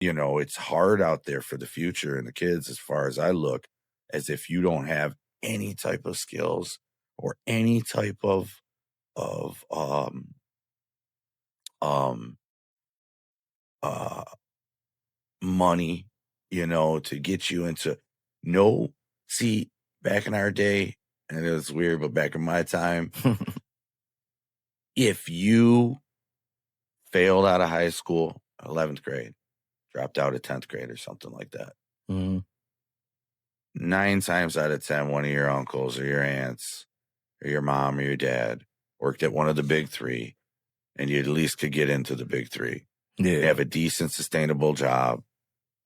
It's hard out there for the future and the kids as far as I look, as if you don't have any type of skills or any type of um uh money, to get you into no see, back in our day, and it was weird, but back in my time, if you failed out of high school, 11th grade, dropped out of 10th grade or something like that, Mhm. 9 times out of 10, one of your uncles or your aunts or your mom or your dad worked at one of the big 3, and you at least could get into the big 3. Yeah. Have a decent, sustainable job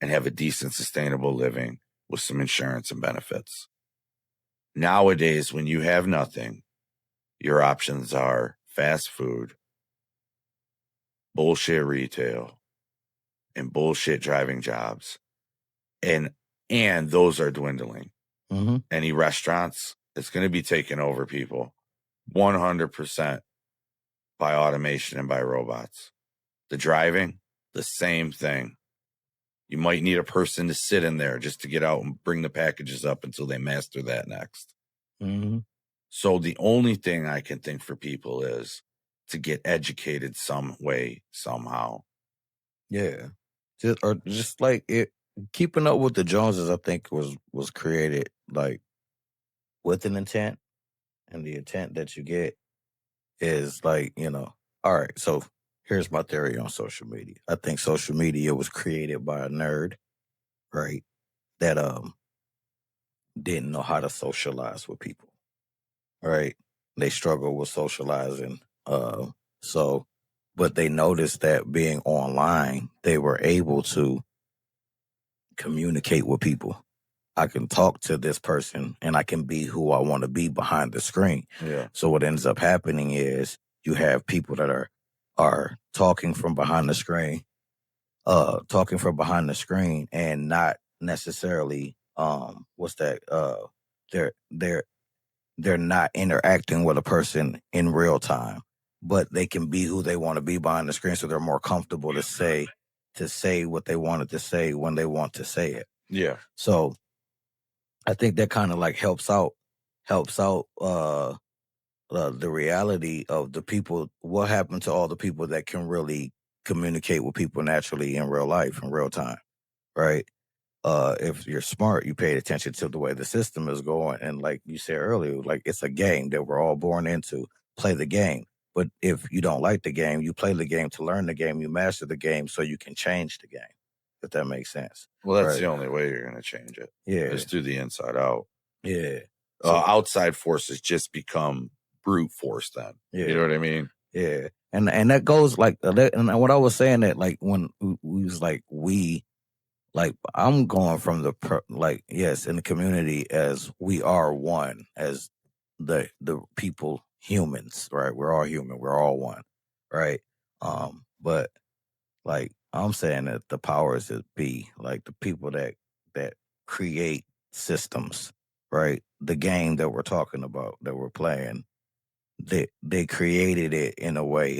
and have a decent, sustainable living with some insurance and benefits. Nowadays, when you have nothing, your options are fast food, bullshit retail, and bullshit driving jobs. And those are dwindling. Mhm. Any restaurants, it's going to be taken over, people, 100% by automation and by robots. The driving, the same thing. You might need a person to sit in there just to get out and bring the packages up until they master that next. Mhm. So the only thing I can think for people is to get educated some way, somehow. Yeah. Just like it keeping up with the Joneses, I think was created like with an intent, and the intent that you get is like, all right, so here's my theory on social media. I think social media was created by a nerd, right? That didn't know how to socialize with people, right? They struggle with socializing. So but they noticed that being online, they were able to communicate with people. I can talk to this person and I can be who I want to be behind the screen. Yeah. So what ends up happening is you have people that are talking from behind the screen, and not necessarily what's that? They're they're they're not interacting with a person in real time, but they can be who they want to be behind the screen, so they're more comfortable to say what they wanted to say when they want to say it. Yeah. So I think that kind of like helps out the reality of the people. What happened to all the people that can really communicate with people naturally in real life, in real time, right? If you're smart, you pay attention to the way the system is going. And like you said earlier, like it's a game that we're all born into. Play the game. But if you don't like the game, you play the game to learn the game, you master the game so you can change the game, if that makes sense. Well, that's Right. the only way you're going to change it. Yeah. Is through the inside out. Yeah. So Outside forces just become brute force then. yeah. You know what I mean? Yeah. And that goes like and what I was saying that like when we was like I'm going from yes, in the community as we are one, as the people, humans, right? We're all human, we're all one, right? But like I'm saying that the powers that be, like the people that create systems, right? The game that we're talking about, that we're playing, they created it in a way